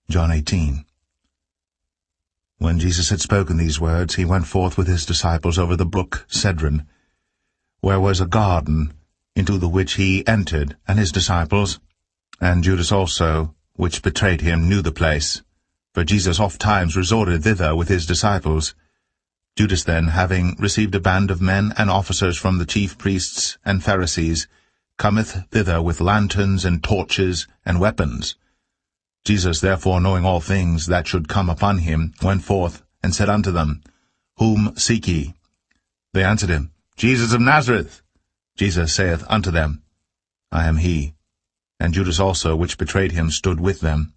John 18. When Jesus had spoken these words, he went forth with his disciples over the brook Cedron, where was a garden, into the which he entered, and his disciples. And Judas also, which betrayed him, knew the place, for Jesus ofttimes resorted thither with his disciples. Judas then, having received a band of men and officers from the chief priests and Pharisees, cometh thither with lanterns and torches and weapons. Jesus therefore, knowing all things that should come upon him, went forth, and said unto them, Whom seek ye? They answered him, Jesus of Nazareth. Jesus saith unto them, I am he. And Judas also, which betrayed him, stood with them.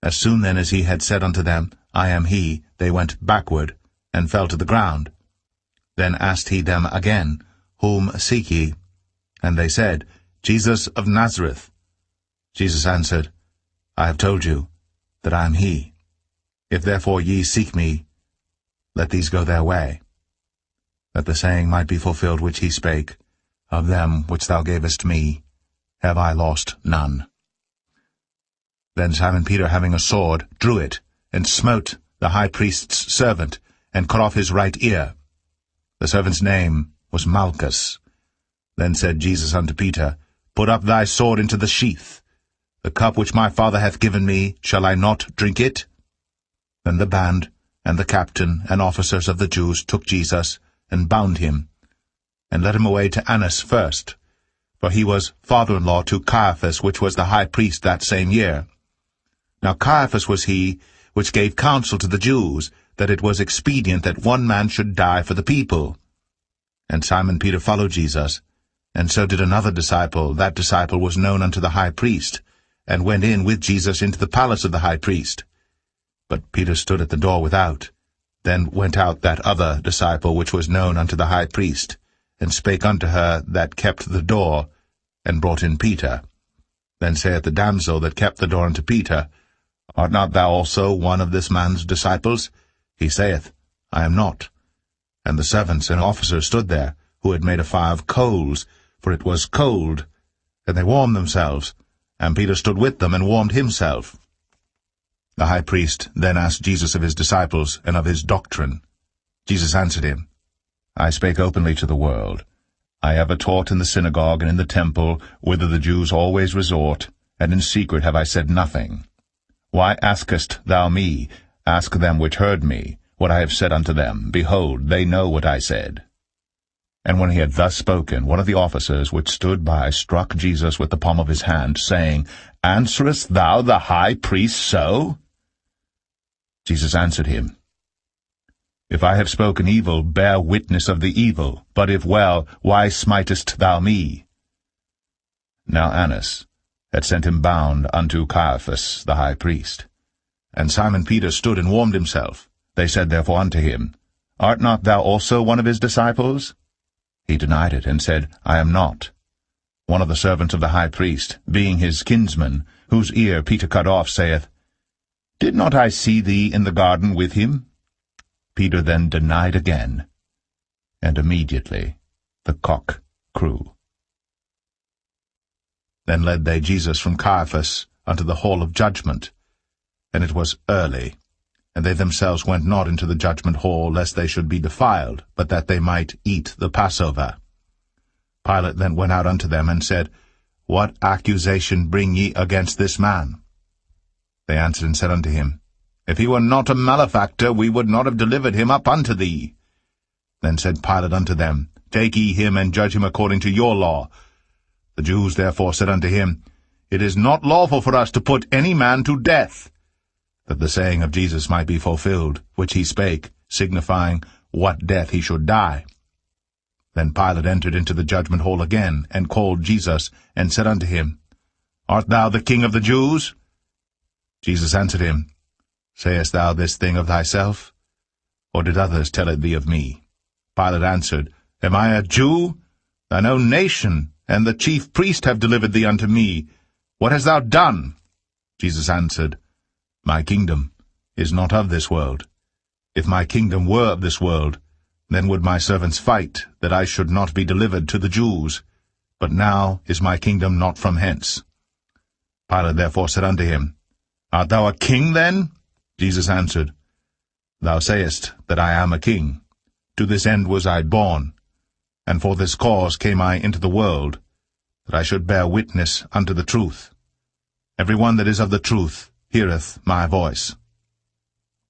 As soon then as he had said unto them, I am he, they went backward, and fell to the ground. Then asked he them again, Whom seek ye? And they said, Jesus of Nazareth. Jesus answered, I have told you that I am he. If therefore ye seek me, let these go their way, that the saying might be fulfilled which he spake, Of them which thou gavest me, have I lost none. Then Simon Peter, having a sword, drew it, and smote the high priest's servant, and cut off his right ear. The servant's name was Malchus. Then said Jesus unto Peter, Put up thy sword into the sheath. The cup which my Father hath given me, shall I not drink it? Then the band, and the captain, and officers of the Jews took Jesus, and bound him, and led him away to Annas first, for he was father-in-law to Caiaphas, which was the high priest that same year. Now Caiaphas was he which gave counsel to the Jews, that it was expedient that one man should die for the people. And Simon Peter followed Jesus, and so did another disciple. That disciple was known unto the high priest, and went in with Jesus into the palace of the high priest. But Peter stood at the door without. Then went out that other disciple which was known unto the high priest, and spake unto her that kept the door, and brought in Peter. Then saith the damsel that kept the door unto Peter, Art not thou also one of this man's disciples? He saith, I am not. And the servants and officers stood there, who had made a fire of coals, for it was cold, and they warmed themselves. And Peter stood with them, and warmed himself. The high priest then asked Jesus of his disciples, and of his doctrine. Jesus answered him, I spake openly to the world. I ever taught in the synagogue and in the temple, whither the Jews always resort, and in secret have I said nothing. Why askest thou me? Ask them which heard me, what I have said unto them. Behold, they know what I said. And when he had thus spoken, one of the officers which stood by struck Jesus with the palm of his hand, saying, Answerest thou the high priest so? Jesus answered him, If I have spoken evil, bear witness of the evil, but if well, why smitest thou me? Now Annas had sent him bound unto Caiaphas the high priest. And Simon Peter stood and warmed himself. They said therefore unto him, Art not thou also one of his disciples? He denied it, and said, I am not. One of the servants of the high priest, being his kinsman, whose ear Peter cut off, saith, Did not I see thee in the garden with him? Peter then denied again, and immediately the cock crew. Then led they Jesus from Caiaphas unto the hall of judgment, and it was early. And they themselves went not into the judgment hall, lest they should be defiled, but that they might eat the Passover. Pilate then went out unto them, and said, What accusation bring ye against this man? They answered and said unto him, If he were not a malefactor, we would not have delivered him up unto thee. Then said Pilate unto them, Take ye him, and judge him according to your law. The Jews therefore said unto him, It is not lawful for us to put any man to death, that the saying of Jesus might be fulfilled, which he spake, signifying what death he should die. Then Pilate entered into the judgment hall again, and called Jesus, and said unto him, Art thou the King of the Jews? Jesus answered him, Sayest thou this thing of thyself? Or did others tell it thee of me? Pilate answered, Am I a Jew? Thine own nation and the chief priest have delivered thee unto me. What hast thou done? Jesus answered, My kingdom is not of this world. If my kingdom were of this world, then would my servants fight, that I should not be delivered to the Jews. But now is my kingdom not from hence. Pilate therefore said unto him, Art thou a king, then? Jesus answered, Thou sayest that I am a king. To this end was I born, and for this cause came I into the world, that I should bear witness unto the truth. Every one that is of the truth heareth my voice.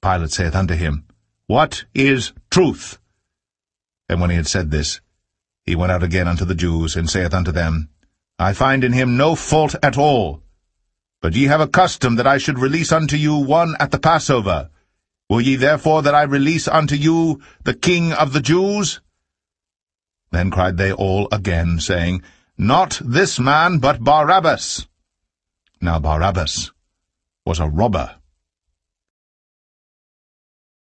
Pilate saith unto him, What is truth? And when he had said this, he went out again unto the Jews, and saith unto them, I find in him no fault at all. But ye have a custom that I should release unto you one at the Passover. Will ye therefore that I release unto you the King of the Jews? Then cried they all again, saying, Not this man, but Barabbas. Now Barabbas was a robber.